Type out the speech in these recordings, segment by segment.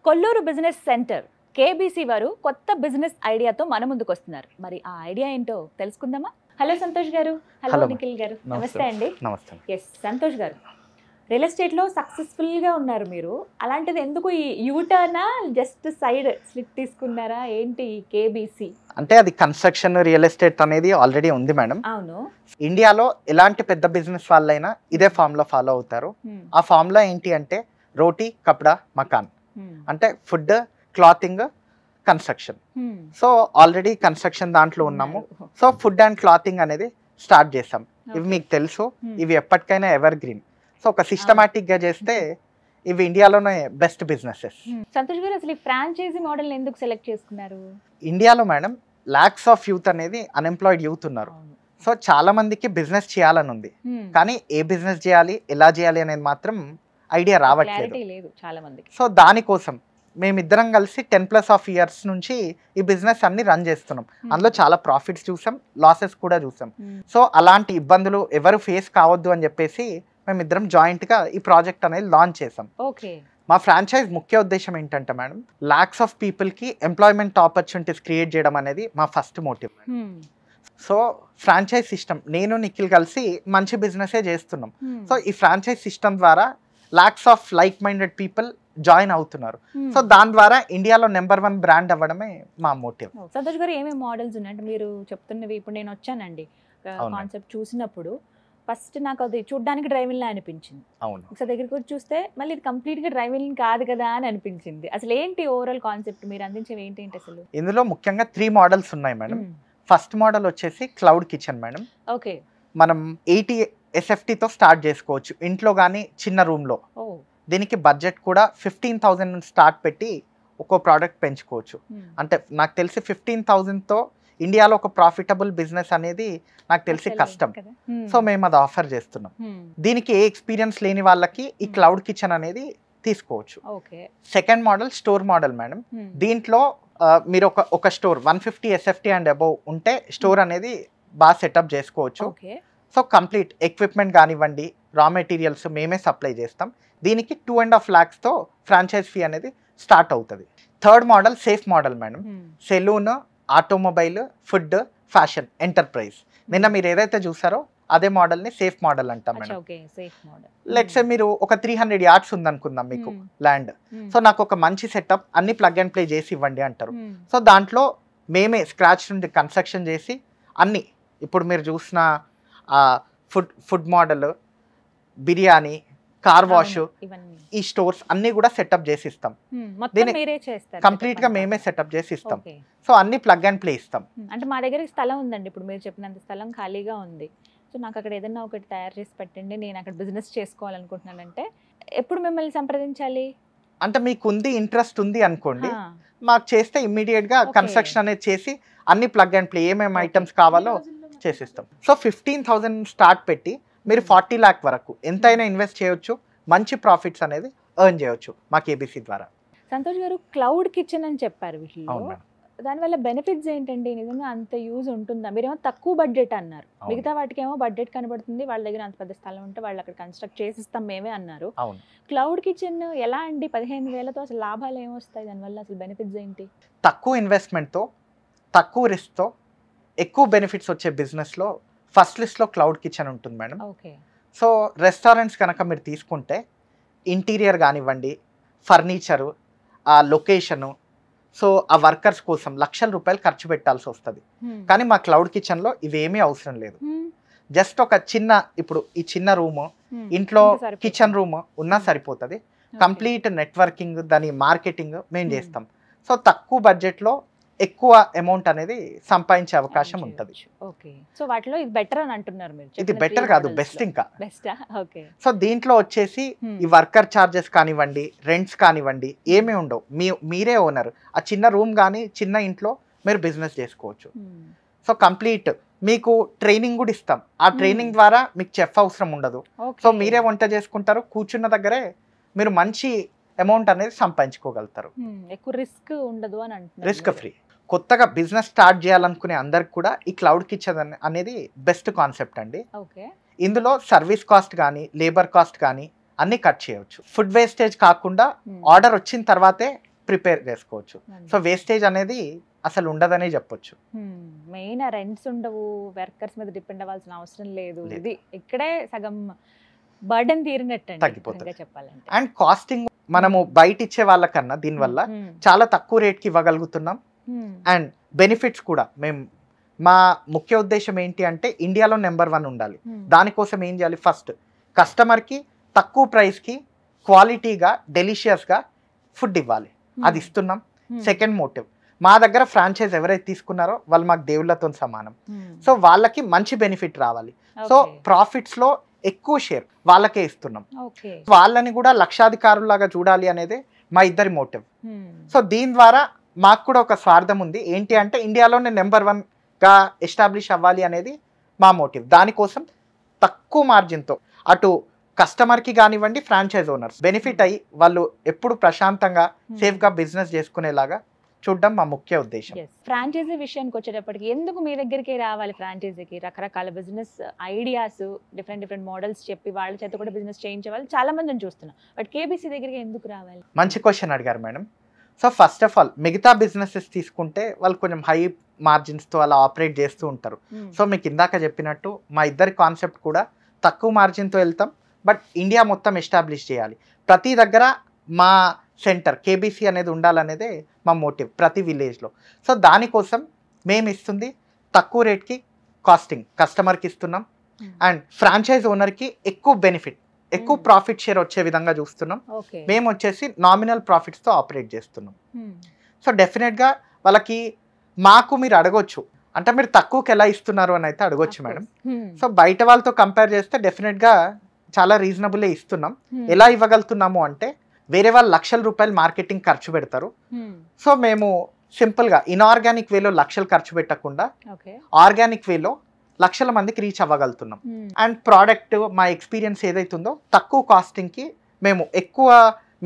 Kolluru business centre KBC వారు కొత్త business ఐడియాతో మన ముందుకు వస్తున్నారు. మరి ఆ ఐడియా ఏంటో తెలుసుకుందామా? హలో సంతోష్ గారు. హలో నిఖిల్ గారు. నమస్తే అండి. నమస్తే. ఎస్ సంతోష్ గారు, రియల్ ఎస్టేట్లో సక్సెస్ఫుల్గా ఉన్నారు మీరు. అలాంటిది ఎందుకు ఈ యూటర్నా, జస్ట్ సైడ్ స్లిప్ తీసుకున్నారా ఏంటి? కేబీసీ అంటే అది కన్స్ట్రక్షన్ రియల్ ఎస్టేట్ అనేది ఆల్రెడీ ఉంది మేడం. అవును. ఇండియాలో ఎలాంటి పెద్ద బిజినెస్ వాళ్ళైనా ఇదే ఫార్ములా ఫాలో అవుతారు. ఆ ఫార్ములా ఏంటి అంటే రోటీ కపడా మకాన్, అంటే food, clothing, construction. So already construction దాంట్లో ఉన్నాము. సో ఫుడ్ అండ్ క్లాతింగ్ అనేది స్టార్ట్ చేసాం. ఇవి మీకు తెలుసు, ఇవి ఎప్పటికైనా ఎవర్ గ్రీన్. సో ఒక సిస్టమాటిక్ గా చేస్తే ఇవి ఇండియాలోనే బెస్ట్ బిజినెసెస్. సంతోష్ గారు, అసలు ఈ ఫ్రాంచైజీ మోడల్ ఎందుకు సెలెక్ట్ చేసుకున్నారు? ఇండియాలో మేడం లాక్స్ ఆఫ్ యూత్ అనేది అన్ఎంప్లాయిడ్ యూత్ ఉన్నారు. సో చాలా మందికి బిజినెస్ చేయాలని ఉంది, కానీ ఏ బిజినెస్ చేయాలి, ఎలా చేయాలి అనేది మాత్రం ఐడియా రావట్లేదు చాలా మందికి. సో దానికోసం మేమిద్దరం కలిసి 10+ years నుంచి ఈ బిజినెస్ అన్ని రన్ చేస్తున్నాం. అందులో చాలా ప్రాఫిట్స్ చూసాం, లాసెస్ కూడా చూసాం. సో అలాంటి ఇబ్బందులు ఎవరు ఫేస్ కావద్దు అని చెప్పేసి మేమిద్దరం జాయింట్ గా ఈ ప్రాజెక్ట్ అనేది లాంచ్ చేసాం. మా ఫ్రాంచైజ్ ముఖ్య ఉద్దేశం ఏంటంటే మేడం, లాక్స్ ఆఫ్ పీపుల్ కి ఎంప్లాయ్మెంట్ ఆపర్చునిటీస్ క్రియేట్ చేయడం అనేది మా first motive. So franchise system, నేను నిఖిల్ కలిసి మంచి బిజినెసే చేస్తున్నాం. సో ఈ ఫ్రాంచైజ్ సిస్టమ్ ద్వారా lakhs of like minded people join అవుతున్నారు. సో దాని ద్వారా ఇండియాలో నెంబర్ 1 బ్రాండ్ అవ్వడమే మా మోటివ్. సంతోష్ గారు, ఏమేమి మోడల్స్ ఉన్నాయంటే మీరు చెప్తున్నవి? ఇప్పుడు నేను వచ్చానండి, కాన్సెప్ట్ చూసినప్పుడు ఫస్ట్ నాకు అది చూడడానికి డ్రైవింగ్ లా అనిపించింది. అవును. ఒకసారి దగ్గరికి వచ్చి చూస్తే మళ్ళీ ఇది కంప్లీట్ గా డ్రైవింగ్ కాదు కదా అని అనిపించింది. అసలు ఏంటి ఓవరాల్ కాన్సెప్ట్, మీరు అందించేవి ఏంటి అసలు? ఇందులో ముఖ్యంగా 3 మోడల్స్ ఉన్నాయి మేడం. ఫస్ట్ మోడల్ వచ్చేసి క్లౌడ్ కిచెన్ మేడం. ఓకే. మనం 80 SFT తో స్టార్ట్ చేసుకోవచ్చు ఇంట్లో కానీ చిన్న రూమ్ లో. దీనికి బడ్జెట్ కూడా 15,000 నుంచి స్టార్ట్ పెట్టి ఒక్కో ప్రోడక్ట్ పెంచుకోవచ్చు. అంటే నాకు తెలిసి 15,000 తో ఇండియాలో ఒక ప్రాఫిటబుల్ బిజినెస్ అనేది నాకు తెలిసి కష్టం. సో మేము అది ఆఫర్ చేస్తున్నాం. దీనికి ఏ ఎక్స్పీరియన్స్ లేని వాళ్ళకి ఈ క్లౌడ్ కిచెన్ అనేది తీసుకోవచ్చు. Second model store model madam. దీంట్లో మీరు ఒక స్టోర్ 150 SFT అండ్ అబౌవ్ ఉంటే స్టోర్ అనేది బాగా సెటప్ చేసుకోవచ్చు. సో కంప్లీట్ ఎక్విప్మెంట్ కానివ్వండి, రా మెటీరియల్స్ మేమే సప్లై చేస్తాం. దీనికి 2.5 lakhs తో ఫ్రాంచైజ్ ఫీ అనేది స్టార్ట్ అవుతుంది. Third model safe model madam. Saloon, automobile, food, fashion, enterprise. నిన్న మీరు ఏదైతే చూసారో అదే మోడల్ ని సేఫ్ మోడల్ అంటాం మేడం. లెట్స్ సే మీరు ఒక 300 yards ఉందనుకుందాం మీకు ల్యాండ్. సో నాకు ఒక మంచి సెటప్, అన్ని ప్లగ్ అండ్ ప్లే చేసి ఇవ్వండి అంటారు. సో దాంట్లో మేమే స్క్రాచ్ నుండి కన్స్ట్రక్షన్ చేసి అన్ని, ఇప్పుడు మీరు చూసిన food model, biryani, car wash, ఈ స్టోర్స్ అన్ని కూడా సెటప్ చేసి ఇస్తాం. కంప్లీట్ గా మేమే సెటప్ చేసి ఇస్తాం. సో అన్ని ప్లగ్ అండ్ ప్లే ఇస్తాం. అంటే మా దగ్గర స్థలం ఉందండి, ఇప్పుడు మీరు చెప్పినంత స్థలం ఖాళీగా ఉంది. సో నాకు అక్కడ ఏదైనా ఒకటి తయారు చేసి పెట్టండి, నేను అక్కడ బిజినెస్ చేసుకోవాలనుకుంటున్నానంటే ఎప్పుడు మిమ్మల్ని సంప్రదించాలి? అంటే మీకు ఉంది, ఇంట్రెస్ట్ ఉంది అనుకోండి, మాకు చేస్తే ఇమ్మీడియట్ గా కన్స్ట్రక్షన్ అనేది చేసి అన్ని ప్లగ్ అండ్ ప్లే ఏమేమి ఐటమ్స్ కావాలో చేసిస్తాం. సో 15,000 స్టార్ట్ పెట్టి మీరు 40 lakh వరకు ఎంతైనా ఇన్వెస్ట్ చేయొచ్చు, మంచి ప్రాఫిట్స్ అనేది ఎర్న్ చేయొచ్చు మా కేబీసీ ద్వారా. సంతోష్ గారు, క్లౌడ్ కిచెన్ అని చెప్పారు, వీటిలో దానివల్ల బెనిఫిట్స్ ఏంటండి? నిజంగా అంత యూజ్ ఉంటుందా? మీరేమో తక్కువ బడ్జెట్ అన్నారు, మిగతా వాటికి ఏమో బడ్జెట్ కనబడుతుంది, వాళ్ళ దగ్గర అంత పెద్ద స్థలం ఉంటే వాళ్ళు అక్కడ కన్స్ట్రక్ట్ చేసిస్తాం మేమే అన్నారు. క్లౌడ్ కిచెన్ ఎలా అండి? 15,000తో అసలు లాభాలు ఏమొస్తాయి దానివల్ల? అసలు బెనిఫిట్స్ ఏంటి? తక్కువ ఇన్వెస్ట్మెంట్తో తక్కువ రిస్క్తో ఎక్కువ బెనిఫిట్స్ వచ్చే బిజినెస్లో ఫస్ట్ లిస్ట్లో క్లౌడ్ కిచెన్ ఉంటుంది మేడం. సో రెస్టారెంట్స్ కనుక మీరు తీసుకుంటే ఇంటీరియర్ కానివ్వండి, ఫర్నిచరు, ఆ లొకేషను, సో ఆ వర్కర్స్ కోసం లక్షల రూపాయలు ఖర్చు పెట్టాల్సి వస్తుంది. కానీ మా క్లౌడ్ కిచెన్లో ఇవేమీ అవసరం లేదు. జస్ట్ ఒక చిన్న, ఇప్పుడు ఈ చిన్న రూమ్ ఇంట్లో కిచెన్ రూమ్ ఉన్నా సరిపోతుంది. కంప్లీట్ నెట్వర్కింగ్, దాని మార్కెటింగ్ మేము చేస్తాం. సో తక్కువ బడ్జెట్లో ఎక్కువ అమౌంట్ అనేది సంపాదించే అవకాశం ఉంటుంది. సో వాటిలో ఇది బెటర్ అని అంటున్నారు మీరు? ఇది బెటర్ కాదు, బెస్ట్. ఇంకా సో దీంట్లో వచ్చేసి ఈ వర్కర్ చార్జెస్ కానివ్వండి, రెంట్స్ కానివ్వండి ఏమీ ఉండవు. మీరే ఓనర్. ఆ చిన్న రూమ్ కానీ చిన్న ఇంట్లో మీరు బిజినెస్ చేసుకోవచ్చు. సో కంప్లీట్ మీకు ట్రైనింగ్ కూడా ఇస్తాం. ఆ ట్రైనింగ్ ద్వారా మీకు చెఫ్ అవసరం ఉండదు. సో మీరే వంట చేసుకుంటారు, కూర్చున్న దగ్గరే మీరు మంచి అమౌంట్ అనేది సంపాదించుకోగలుగుతారు. ఎక్కువ రిస్క్ ఉండదు అని అంటున్నారు. Risk free. కొత్తగా బిజినెస్ స్టార్ట్ చేయాలనుకునే అందరికి కూడా ఈ క్లౌడ్ కిచెన్ అనేది బెస్ట్ కాన్సెప్ట్ అండి. ఇందులో సర్వీస్ కాస్ట్ కానీ, లేబర్ కాస్ట్ కానీ అన్ని కట్ చేయవచ్చు. ఫుడ్ వేస్టేజ్ కాకుండా ఆర్డర్ వచ్చిన తర్వాతే ప్రిపేర్ చేసుకోవచ్చు. సో వేస్టేజ్ అనేది అసలు ఉండదనే చెప్పొచ్చు. మెయిన్ రెంట్స్ ఉండవు, వర్కర్స్ మీద డిపెండ్ అవ్వాల్సిన అవసరం లేదు. ఇది ఇక్కడే సగం బర్డెన్ తీరినట్టు తగ్గిపోతుంది చెప్పాలంటే. అండ్ కాస్టింగ్ మనము బయట ఇచ్చే వాళ్ళకన్నా దీనివల్ల చాలా తక్కువ రేట్కి ఇవ్వగలుగుతున్నాం. అండ్ బెనిఫిట్స్ కూడా మేము మా ముఖ్య ఉద్దేశం ఏంటి అంటే ఇండియాలో నెంబర్ 1 ఉండాలి. దానికోసం ఏం చేయాలి, ఫస్ట్ కస్టమర్కి తక్కువ ప్రైస్కి క్వాలిటీగా డెలిషియస్గా ఫుడ్ ఇవ్వాలి, అది ఇస్తున్నాం. సెకండ్ మోటివ్, మా దగ్గర ఫ్రాంచైజ్ ఎవరైతే తీసుకున్నారో వాళ్ళు మాకు దేవుళ్ళతో సమానం. సో వాళ్ళకి మంచి బెనిఫిట్ రావాలి. సో ప్రాఫిట్స్లో ఎక్కువ షేర్ వాళ్ళకే ఇస్తున్నాం. వాళ్ళని కూడా లక్షాధికారులాగా చూడాలి అనేది మా ఇద్దరి మోటివ్. సో దీని ద్వారా మాకు కూడా ఒక స్వార్థం ఉంది, ఏంటి అంటే ఇండియాలోనే నెంబర్ 1గా ఎస్టాబ్లిష్ అవ్వాలి అనేది మా మోటివ్. దానికోసం తక్కువ మార్జిన్తో అటు కస్టమర్కి కానివ్వండి, ఫ్రాంచైజ్ ఓనర్స్ బెనిఫిట్ అయ్యి వాళ్ళు ఎప్పుడు ప్రశాంతంగా సేఫ్గా బిజినెస్ చేసుకునేలాగా చూడడం మా ముఖ్య ఉద్దేశం. ఫ్రాంచైజీ విషయానికి వచ్చేటప్పటికి ఎందుకు మీ దగ్గరికి రావాలి? ఫ్రాంచైజీకి రకరకాల బిజినెస్ ఐడియాస్, డిఫరెంట్ మోడల్స్ చెప్పి వాళ్ళ చేత కూడా బిజినెస్ చేయించే వాళ్ళు చాలా మందిని చూస్తున్నాం. బట్ కేబీసీ దగ్గరికి ఎందుకు రావాలి? మంచి క్వశ్చన్ అడిగారు madam. So first of all మిగతా బిజినెసెస్ తీసుకుంటే వాళ్ళు కొంచెం హై మార్జిన్స్తో అలా ఆపరేట్ చేస్తూ ఉంటారు. సో మీకు ఇందాక చెప్పినట్టు మా ఇద్దరి కాన్సెప్ట్ కూడా తక్కువ మార్జిన్తో వెళ్తాం, బట్ ఇండియా మొత్తం ఎస్టాబ్లిష్ చేయాలి. ప్రతి దగ్గర మా సెంటర్ కేబీసీ అనేది ఉండాలనేదే మా మోటివ్ ప్రతి విలేజ్లో. సో దానికోసం మేము ఇస్తుంది తక్కువ రేట్కి కాస్టింగ్ కస్టమర్కి ఇస్తున్నాం. అండ్ ఫ్రాంచైజ్ ఓనర్కి ఎక్కువ బెనిఫిట్, ఎక్కువ ప్రాఫిట్ షేర్ వచ్చే విధంగా చూస్తున్నాం. మేము వచ్చేసి నామినల్ ప్రాఫిట్స్తో ఆపరేట్ చేస్తున్నాం. సో డెఫినెట్గా వాళ్ళకి మాకు మీరు అడగొచ్చు, అంటే మీరు తక్కువకి ఎలా ఇస్తున్నారు అని అయితే అడగొచ్చు మేడం. సో బయట వాళ్ళతో కంపేర్ చేస్తే డెఫినెట్గా చాలా రీజనబుల్ ఇస్తున్నాం. ఎలా ఇవ్వగలుగుతున్నాము అంటే వేరే వాళ్ళు లక్షల రూపాయలు మార్కెటింగ్ ఖర్చు పెడతారు. సో మేము సింపుల్గా ఇన్ఆర్గానిక్ వేలో లక్షలు ఖర్చు పెట్టకుండా ఆర్గానిక్ వేలో లక్షల మందికి రీచ్ అవ్వగలుగుతున్నాం. అండ్ ప్రోడక్ట్ మా ఎక్స్పీరియన్స్ ఏదైతుందో తక్కువ కాస్టింగ్కి మేము ఎక్కువ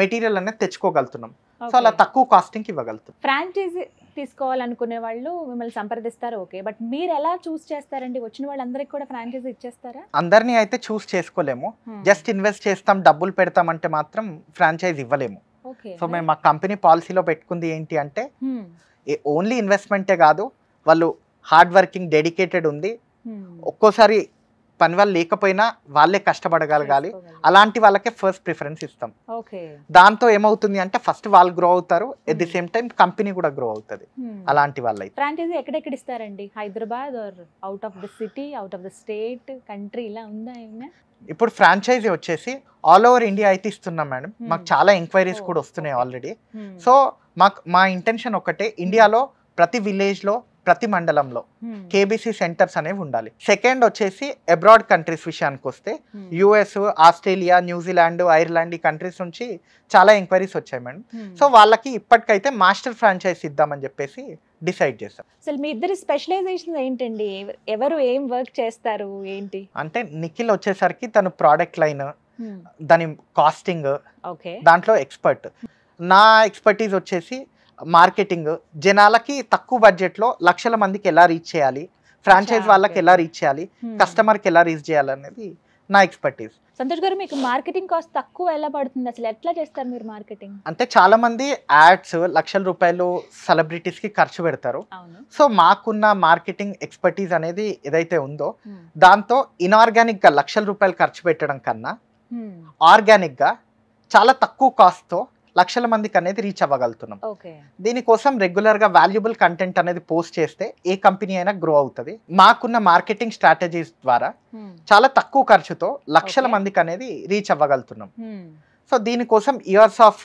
మెటీరియల్ అనేది తెచ్చుకోగలుగుతున్నాం. సో అలా తక్కువ కాస్టింగ్కి ఇవ్వగలుగుతాం. ఫ్రాంచైజీ తీసుకోవాలనుకునే వాళ్ళు మిమ్మల్ని సంప్రదిస్తారు, ఓకే, బట్ మీరు ఎలా చూస్ చేస్తారండి? వచ్చిన వాళ్ళందరికీ కూడా ఫ్రాంచైజీ ఇచ్చేస్తారా? అందరినీ అయితే చూస్ చేసుకోలేము. జస్ట్ ఇన్వెస్ట్ చేస్తాం, డబ్బులు పెడతామంటే మాత్రం ఫ్రాంచైజ్ ఇవ్వలేము. సో మేము మా కంపెనీ పాలసీలో పెట్టుకుంది ఏంటి అంటే ఓన్లీ ఇన్వెస్ట్మెంటే కాదు, వాళ్ళు హార్డ్ వర్కింగ్ డెడికేటెడ్ ఉంది, ఒక్కోసారి పని వాళ్ళు లేకపోయినా వాళ్ళే కష్టపడగలగాలి, అలాంటి వాళ్ళకే ఫస్ట్ ప్రిఫరెన్స్ ఇస్తాం. దాంతో ఏమవుతుంది అంటే ఫస్ట్ వాళ్ళు గ్రో అవుతారు, at the same time company కూడా గ్రో అవుతుంది. అలాంటి వాళ్ళు ఫ్రాంచైజీ ఎక్కడెక్కడ ఇస్తారండి? Hyderabad or out of the city, out of the state, country ఇలా ఉందా? ఇప్పుడు ఫ్రాంచైజీ వచ్చేసి ఆల్ ఓవర్ ఇండియా అయితే ఇస్తున్నాం మేడం. మాకు చాలా ఎంక్వైరీస్ కూడా వస్తున్నాయి ఆల్రెడీ. సో మా ఇంటెన్షన్ ఒకటే, ఇండియాలో ప్రతి విలేజ్లో ప్రతి మండలంలో కేబీసీ సెంటర్స్ అనేవి ఉండాలి. సెకండ్ వచ్చేసి అబ్రాడ్ కంట్రీస్ విషయానికి వస్తే యుఎస్, ఆస్ట్రేలియా, న్యూజిలాండ్, ఐర్లాండ్ ఈ కంట్రీస్ నుంచి చాలా ఎంక్వైరీస్ వచ్చాయి మేడం. సో వాళ్ళకి ఇప్పటికైతే మాస్టర్ ఫ్రాంచైజ్ ఇద్దామని చెప్పేసి డిసైడ్ చేస్తాం. అసలు మీ ఇద్దరి స్పెషలైజేషన్ ఏంటండి? ఎవరు ఏం వర్క్ చేస్తారు ఏంటి? అంటే నిఖిల్ వచ్చేసరికి తను ప్రోడక్ట్ లైన్, దాని కాస్టింగ్, దాంట్లో ఎక్స్పర్ట్. నా ఎక్స్పర్టీజ్ వచ్చేసి మార్కెటింగ్, జనాలకి తక్కువ బడ్జెట్లో లక్షల మందికి ఎలా రీచ్ చేయాలి, ఫ్రాంచైజ్ వాళ్ళకి ఎలా రీచ్ చేయాలి, కస్టమర్కి ఎలా రీచ్ చేయాలి అనేది నా ఎక్స్పర్టీజ్. సంతోష్ గారు, మీకు మార్కెటింగ్ కాస్ట్ తక్కువ ఎలా పడుతుంది? అసలు ఎట్లా చేస్తారు మీరు మార్కెటింగ్? అంటే చాలా మంది యాడ్స్ లక్షల రూపాయలు సెలబ్రిటీస్కి ఖర్చు పెడతారు. సో మాకున్న మార్కెటింగ్ ఎక్స్పర్టీజ్ అనేది ఏదైతే ఉందో దాంతో ఇన్ఆర్గానిక్గా లక్షల రూపాయలు ఖర్చు పెట్టడం కన్నా ఆర్గానిక్గా చాలా తక్కువ కాస్ట్తో లక్షల మందికి అనేది రీచ్ అవ్వగలుగుతున్నాం. దీనికోసం రెగ్యులర్గా వాల్యుబుల్ కంటెంట్ అనేది పోస్ట్ చేస్తే ఏ కంపెనీ అయినా గ్రో అవుతుంది. మాకున్న మార్కెటింగ్ స్ట్రాటజీస్ ద్వారా చాలా తక్కువ ఖర్చుతో లక్షల మందికి అనేది రీచ్ అవ్వగలుగుతున్నాం. సో దీనికోసం ఇయర్స్ ఆఫ్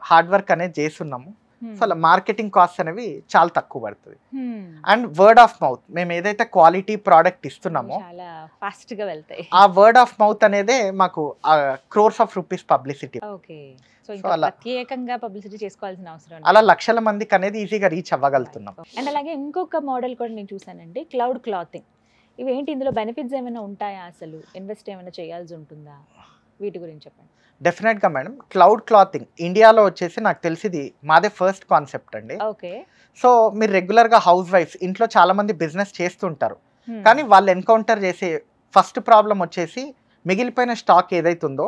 హార్డ్ వర్క్ అనేది చేస్తున్నాము. సో అలా మార్కెటింగ్ కాస్ట్ అనేవి చాలా తక్కువ పడుతుంది. అండ్ వర్డ్ ఆఫ్ మౌత్, మేము ఏదైతే క్వాలిటీ ప్రోడక్ట్ ఇస్తున్నామో ఆ వర్డ్ ఆఫ్ మౌత్ అనేదే మాకు క్రోర్స్ ఆఫ్ రూపీస్ పబ్లిసిటీ. ప్రత్యేకంగా పబ్లిసిటీ చేసుకోవాల్సిన అవసరం, అలా లక్షల మందికి అనేది ఈజీగా రీచ్ అవ్వగలుగుతున్నాం. అండ్ అలాగే ఇంకొక మోడల్ కూడా నేను చూసానండి, క్లౌడ్ క్లాతింగ్. ఇవి ఏంటి? ఇందులో బెనిఫిట్స్ ఏమైనా ఉంటాయా? అసలు ఇన్వెస్ట్ ఏమైనా చేయాల్సి ఉంటుందా? వీటి గురించి చెప్పండి. డెఫినెట్గా మేడం, క్లౌడ్ క్లాతింగ్ ఇండియాలో వచ్చేసి నాకు తెలిసింది మాదే ఫస్ట్ కాన్సెప్ట్ అండి. ఓకే. సో మీరు రెగ్యులర్గా హౌస్ వైఫ్స్ ఇంట్లో చాలా మంది బిజినెస్ చేస్తుంటారు, కానీ వాళ్ళు ఎన్కౌంటర్ చేసే ఫస్ట్ ప్రాబ్లం వచ్చేసి మిగిలిపోయిన స్టాక్ ఏదైతుందో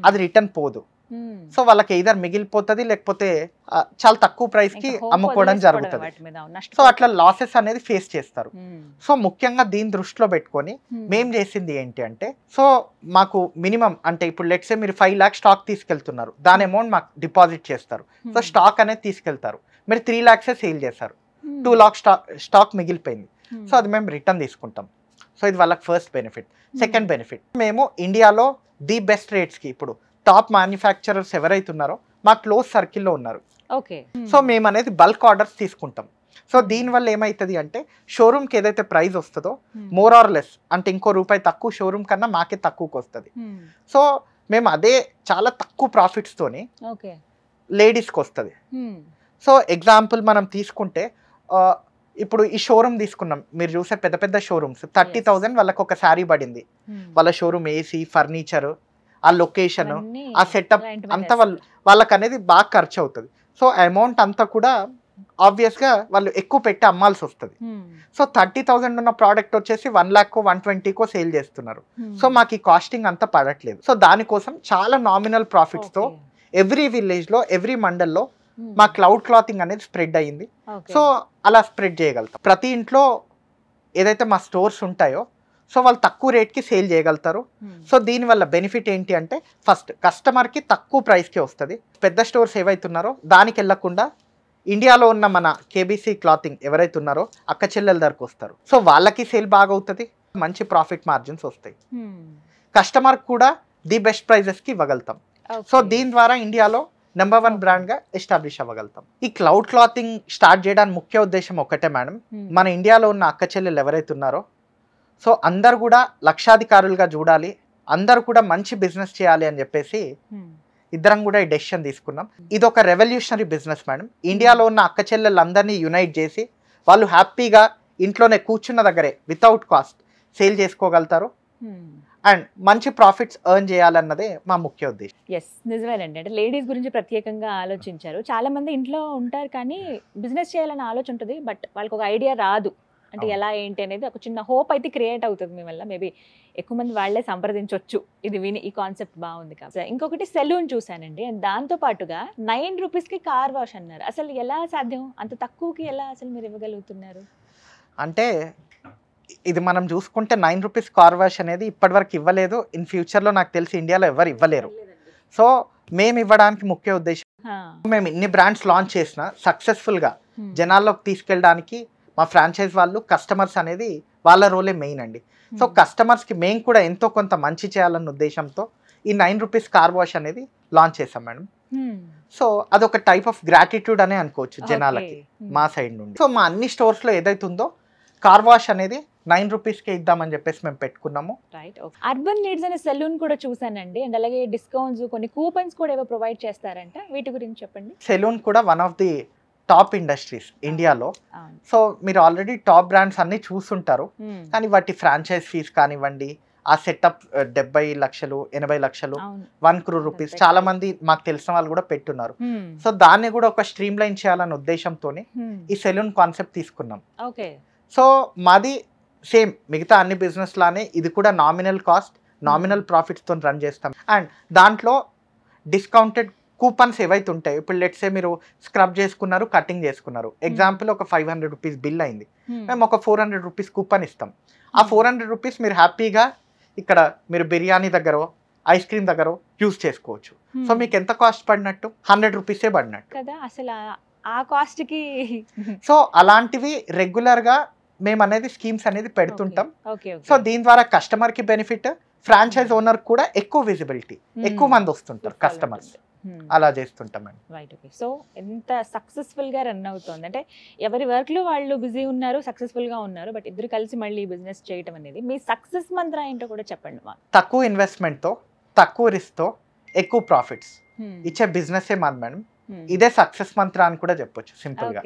అది రిటర్న్ పోదు. సో వాళ్ళకి either మిగిలిపోతుంది లేకపోతే చాలా తక్కువ ప్రైస్ కి అమ్ముకోవడం జరుగుతుంది. సో అట్లా లాసెస్ అనేది ఫేస్ చేస్తారు. సో ముఖ్యంగా దీని దృష్టిలో పెట్టుకొని మేం చేసింది ఏంటి అంటే, సో మాకు మినిమం అంటే ఇప్పుడు లెట్స్ సే మీరు 5 lakhs స్టాక్ తీసుకెళ్తున్నారు, దాని అమౌంట్ మాకు డిపాజిట్ చేస్తారు. సో స్టాక్ అనేది తీసుకెళ్తారు, మీరు 3 lakhs సేల్ చేశారు, 2 lakhs స్టాక్ మిగిలిపోయింది. సో అది మేము రిటర్న్ తీసుకుంటాం. సో ఇది వాళ్ళకి ఫస్ట్ బెనిఫిట్. సెకండ్ బెనిఫిట్, మేము ఇండియాలో ది బెస్ట్ రేట్స్కి ఇప్పుడు టాప్ మ్యానుఫ్యాక్చరర్స్ ఎవరైతే ఉన్నారో మా క్లోజ్ సర్కిల్లో ఉన్నారు. సో మేము అనేది బల్క్ ఆర్డర్స్ తీసుకుంటాం. సో దీనివల్ల ఏమవుతుంది అంటే షోరూమ్కి ఏదైతే ప్రైస్ వస్తుందో మోర్ ఆర్ లెస్ అంటే ఇంకో రూపాయి తక్కువ షోరూమ్ కన్నా మాకే తక్కువకి వస్తుంది. సో మేము అదే చాలా తక్కువ ప్రాఫిట్స్తోని లేడీస్కి వస్తుంది. సో ఎగ్జాంపుల్ మనం తీసుకుంటే ఇప్పుడు ఈ షోరూమ్ తీసుకున్నాం, మీరు చూసే పెద్ద పెద్ద షోరూమ్స్ 30,000 వాళ్ళకి ఒక శారీ పడింది. వాళ్ళ షోరూమ్ ఏసీ, ఫర్నిచర్, ఆ లొకేషన్, ఆ సెటప్ అంతా వాళ్ళకి అనేది బాగా ఖర్చు అవుతుంది. సో అమౌంట్ అంతా కూడా ఆబ్వియస్గా వాళ్ళు ఎక్కువ పెట్టి అమ్మాల్సి వస్తుంది. సో 30,000 ఉన్న ప్రోడక్ట్ వచ్చేసి 1 lakh 120 సేల్ చేస్తున్నారు. సో మాకు ఈ కాస్టింగ్ అంతా పడట్లేదు. సో దానికోసం చాలా నామినల్ ప్రాఫిట్స్తో ఎవ్రీ విలేజ్లో ఎవ్రీ మండల్లో మా క్లౌడ్ క్లాతింగ్ అనేది స్ప్రెడ్ అయ్యింది. సో అలా స్ప్రెడ్ చేయగలుగుతాం. ప్రతి ఇంట్లో ఏదైతే మా స్టోర్స్ ఉంటాయో సో వాళ్ళు తక్కువ రేట్కి సేల్ చేయగలుగుతారు. సో దీనివల్ల బెనిఫిట్ ఏంటి అంటే ఫస్ట్ కస్టమర్కి తక్కువ ప్రైస్కి వస్తుంది. పెద్ద స్టోర్స్ ఏవైతున్నారో దానికి వెళ్ళకుండా ఇండియాలో ఉన్న మన కేబీసీ క్లాతింగ్ ఎవరైతే ఉన్నారో అక్క చెల్లెల దగ్గరకు వస్తారు. సో వాళ్ళకి సేల్ బాగా అవుతుంది, మంచి ప్రాఫిట్ మార్జిన్స్ వస్తాయి, కస్టమర్ కూడా ది బెస్ట్ ప్రైజెస్కి ఇవ్వగలుగుతాం. సో దీని ద్వారా ఇండియాలో నెంబర్ 1 బ్రాండ్గా ఎస్టాబ్లిష్ అవ్వగలుగుతాం. ఈ క్లౌడ్ క్లాతింగ్ స్టార్ట్ చేయడానికి ముఖ్య ఉద్దేశం ఒకటే మేడం, మన ఇండియాలో ఉన్న అక్క చెల్లెలు ఎవరైతే ఉన్నారో సో అందరు కూడా లక్షాధికారులుగా చూడాలి, అందరు కూడా మంచి బిజినెస్ చేయాలి అని చెప్పేసి ఇద్దరం కూడా ఈ డెసిషన్ తీసుకున్నాం. ఇది ఒక రెవల్యూషనరీ బిజినెస్ మేడం. ఇండియాలో ఉన్న అక్క చెల్లెళ్ళందరినీ యునైట్ చేసి వాళ్ళు హ్యాపీగా ఇంట్లోనే కూర్చున్న దగ్గరే వితౌట్ కాస్ట్ సేల్ చేసుకోగలుగుతారు అండ్ మంచి ప్రాఫిట్స్ ఎర్న్ చేయాలన్నదే మా ముఖ్య ఉద్దేశం. ఎస్, నిజమేనండి. అంటే లేడీస్ గురించి ప్రత్యేకంగా ఆలోచించారు. చాలా మంది ఇంట్లో ఉంటారు కానీ బిజినెస్ చేయాలని ఆలోచన ఉంటుంది, బట్ వాళ్ళకి ఒక ఐడియా రాదు. అంటే ఎలా ఏంటి అనేది ఒక చిన్న హోప్ అయితే క్రియేట్ అవుతుంది మీ వల్ల. మేబీ ఎక్కువ మంది వాళ్ళే సంప్రదించవచ్చు ఇది విని. ఈ కాన్సెప్ట్ బాగుంది కాబట్టి. ఇంకొకటి సెలూన్ చూసానండి, దాంతో పాటుగా 9 రూపీస్కి కార్ వాష్ అన్నారు. అసలు ఎలా సాధ్యం? అంత తక్కువకి ఎలా అసలు మీరు ఇవ్వగలుగుతున్నారు? అంటే ఇది మనం చూసుకుంటే 9 రూపీస్ కార్ వాష్ అనేది ఇప్పటివరకు ఇవ్వలేదు. ఇన్ ఫ్యూచర్లో నాకు తెలిసి ఇండియాలో ఎవరు ఇవ్వలేరు. సో మేము ఇవ్వడానికి ముఖ్య ఉద్దేశం, మేము ఇన్ని బ్రాండ్స్ లాంచ్ చేసిన సక్సెస్ఫుల్గా జనాల్లోకి తీసుకెళ్ళడానికి మా ఫ్రాంచైజ్ వాళ్ళు కస్టమర్స్ అనేది వాళ్ళ రోలే మెయిన్ అండి. సో కస్టమర్స్కి మేము కూడా ఎంతో కొంత మంచి చేయాలన్న ఉద్దేశంతో ఈ 9 రూపీస్ కార్ వాష్ అనేది లాంచ్ చేసాం మేడం. సో అదొక టైప్ ఆఫ్ గ్రాటిట్యూడ్ అనే అనుకోవచ్చు జనాలకి మా సైడ్ నుండి. సో మా అన్ని స్టోర్స్లో ఏదైతే ఉందో కార్ వాష్ అనేది 9 రూపీస్కే ఇద్దామని చెప్పేసి మేము పెట్టుకున్నాము. రైట్. అర్బన్ నీడ్స్ అనే సెలూన్ కూడా చూసానండి, అండ్ అలాగే డిస్కౌంట్స్, కొన్ని కూపన్స్ కూడా ఏవో ప్రొవైడ్ చేస్తారంట, వీటి గురించి చెప్పండి. సెలూన్ కూడా one of the top industries ఇండియాలో. సో మీరు ఆల్రెడీ టాప్ బ్రాండ్స్ అన్ని చూస్తుంటారు, కానీ వాటి ఫ్రాంచైజ్ ఫీజ్ కానివ్వండి, ఆ సెటప్ 70 లక్షలు 80 లక్షలు 1 crore రూపీస్ చాలా మంది మాకు తెలిసిన వాళ్ళు కూడా పెట్టున్నారు. సో దాన్ని కూడా ఒక స్ట్రీమ్ లైన్ చేయాలనే ఉద్దేశంతో ఈ సెలూన్ కాన్సెప్ట్ తీసుకున్నాం. సో మాది సేమ్ మిగతా అన్ని బిజినెస్ లానే ఇది కూడా నామినల్ కాస్ట్, నామినల్ ప్రాఫిట్స్తో రన్ చేస్తాం. అండ్ దాంట్లో డిస్కౌంటెడ్ కూపన్స్ ఏవైతే ఉంటాయి, ఇప్పుడు లెట్సే మీరు స్క్రబ్ చేసుకున్నారు, కటింగ్ చేసుకున్నారు, ఎగ్జాంపుల్ ఒక 500 రూపీస్ బిల్ అయింది, మేము ఒక 400 రూపీస్ కూపన్ ఇస్తాం. ఆ 400 రూపీస్ మీరు హ్యాపీగా ఇక్కడ మీరు బిర్యానీ దగ్గర, ఐస్ క్రీమ్ దగ్గర యూజ్ చేసుకోవచ్చు. సో మీకు ఎంత కాస్ట్ పడినట్టు? 100 రూపీసే పడినట్టు కదా అసలు ఆ కాస్ట్కి. సో అలాంటివి రెగ్యులర్గా మేము అనేది స్కీమ్స్ అనేది పెడుతుంటాం. సో దీని ద్వారా కస్టమర్కి బెనిఫిట్, ఫ్రాంచైజ్ ఓనర్ కూడా ఎక్కువ విజిబిలిటీ, ఎక్కువ మంది వస్తుంటారు కస్టమర్స్, అలా చేస్తుంటామండి. రైట్. ఓకే. సో ఎంత సక్సెస్ఫుల్గా రన్ అవుతుంది అంటే ఎవరి వర్క్లో వాళ్ళు బిజీ ఉన్నారు, సక్సెస్ఫుల్గా ఉన్నారు, బట్ ఇద్దరు కలిసి మళ్ళీ బిజినెస్ చేయటం అనేది మీ సక్సెస్ మంత్రం ఏంటో కూడా చెప్పండి. తక్కువ ఇన్వెస్ట్మెంట్తో తక్కువ రిస్క్తో ఎక్కువ ప్రాఫిట్స్ ఇచ్చే బిజినెస్ మాది మేడం. ఇదే సక్సెస్ మంత్రం అని కూడా చెప్పొచ్చు సింపుల్గా.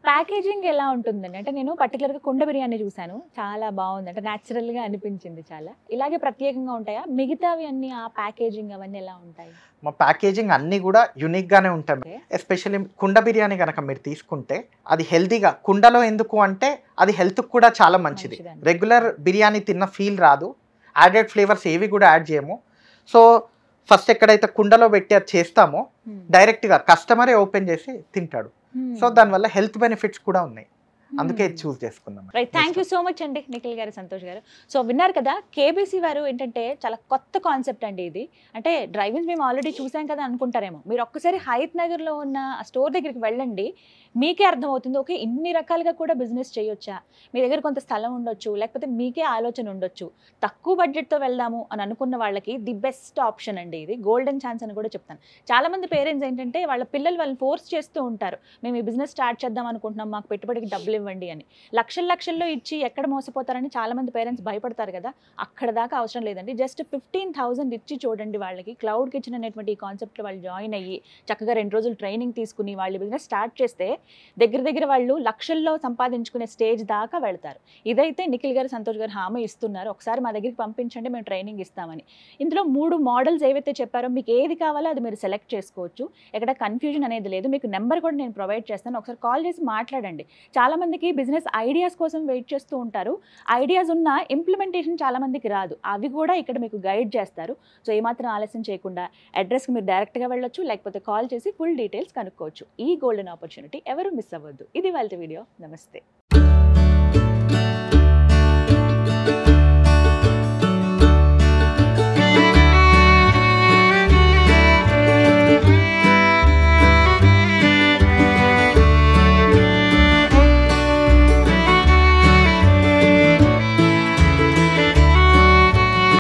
ప్యాకేజింగ్ ఎలా ఉంటుందండి? అంటే నేను పర్టికులర్గా కుండ బిర్యానీ చూసాను, చాలా బాగుంది, అంటే న్యాచురల్గా అనిపించింది చాలా. ఇలాగే ప్రత్యేకంగా ఉంటాయా మిగతావి అన్ని? ఆ ప్యాకేజింగ్ అవన్నీ ఎలా ఉంటాయి? మా ప్యాకేజింగ్ అన్నీ కూడా యూనిక్గానే ఉంటాయి. ఎస్పెషల్లీ కుండ బిర్యానీ కనుక మీరు తీసుకుంటే అది హెల్తీగా, కుండలో ఎందుకు అంటే అది హెల్త్కి కూడా చాలా మంచిది. రెగ్యులర్ బిర్యానీ తిన్న ఫీల్ రాదు, యాడెడ్ ఫ్లేవర్స్ ఏవి కూడా యాడ్ చేయము. సో ఫస్ట్ ఎక్కడైతే కుండలో పెట్టి అది చేస్తామో డైరెక్ట్గా కస్టమరే ఓపెన్ చేసి తింటాడు. సో దానివల్ల హెల్త్ బెనిఫిట్స్ కూడా ఉన్నాయి, అందుకే చూస్ చేసుకున్నాం. Right, thank you so much అండి నిఖిల్ గారు, సంతోష్ గారు. సో విన్నారు కదా, కేబీసీ వారు ఏంటంటే చాలా కొత్త కాన్సెప్ట్ అండి ఇది. అంటే డ్రైవింగ్స్ మేము ఆల్రెడీ చూసాం కదా అనుకుంటారేమో, మీరు ఒక్కసారి హయత్ నగర్లో ఉన్న స్టోర్ దగ్గరికి వెళ్ళండి, మీకే అర్థమవుతుంది ఓకే ఇన్ని రకాలుగా కూడా బిజినెస్ చేయొచ్చా, మీ దగ్గర కొంత స్థలం ఉండొచ్చు, లేకపోతే మీకే ఆలోచన ఉండొచ్చు, తక్కువ బడ్జెట్తో వెళ్దాము అని అనుకున్న వాళ్ళకి ది బెస్ట్ ఆప్షన్ అండి ఇది, గోల్డెన్ ఛాన్స్ అని కూడా చెప్తాను. చాలా మంది పేరెంట్స్ ఏంటంటే వాళ్ళ పిల్లలు వాళ్ళని ఫోర్స్ చేస్తూ ఉంటారు, మేము ఈ బిజినెస్ స్టార్ట్ చేద్దాం అనుకుంటున్నాం, మాకు పెట్టుబడికి డబ్బులు ఇవ్వండి అని. లక్షల్లో ఇచ్చి ఎక్కడ మోసపోతారని చాలా మంది పేరెంట్స్ భయపడతారు కదా, అక్కడ దాకా అవసరం లేదండి. జస్ట్ 15,000 ఇచ్చి చూడండి వాళ్ళకి. క్లౌడ్ కిచెన్ అనేటువంటి ఈ కాన్సెప్ట్ వాళ్ళు జాయిన్ అయ్యి చక్కగా 2 రోజులు ట్రైనింగ్ తీసుకుని వాళ్ళు బిజినెస్ స్టార్ట్ చేస్తే దగ్గర వాళ్ళు లక్షల్లో సంపాదించుకునే స్టేజ్ దాకా వెళ్తారు. ఇదైతే నిఖిల్ గారు, సంతోష్ గారు హామీ ఇస్తున్నారు, ఒకసారి మా దగ్గరికి పంపించండి మేము ట్రైనింగ్ ఇస్తామని. ఇందులో 3 మోడల్స్ ఏవైతే చెప్పారో మీకు ఏది కావాలో అది మీరు సెలెక్ట్ చేసుకోవచ్చు, ఎక్కడ కన్ఫ్యూజన్ అనేది లేదు. మీకు నెంబర్ కూడా నేను ప్రొవైడ్ చేస్తాను, ఒకసారి కాల్ చేసి మాట్లాడండి. చాలా మందికి బిజినెస్ ఐడియాస్ కోసం వెయిట్ చేస్తూ ఉంటారు, ఐడియాస్ ఉన్న ఇంప్లిమెంటేషన్ చాలా మందికి రాదు, అవి కూడా ఇక్కడ మీకు గైడ్ చేస్తారు. సో ఏమాత్రం ఆలస్యం చేయకుండా అడ్రస్కి మీరు డైరెక్ట్గా వెళ్ళొచ్చు, లేకపోతే కాల్ చేసి ఫుల్ డీటెయిల్స్ కనుక్కోవచ్చు. ఈ గోల్డెన్ ఆపర్చునిటీ ఎవరు మిస్ అవ్వద్దు. ఇది వాళ్ళ వీడియో. నమస్తే.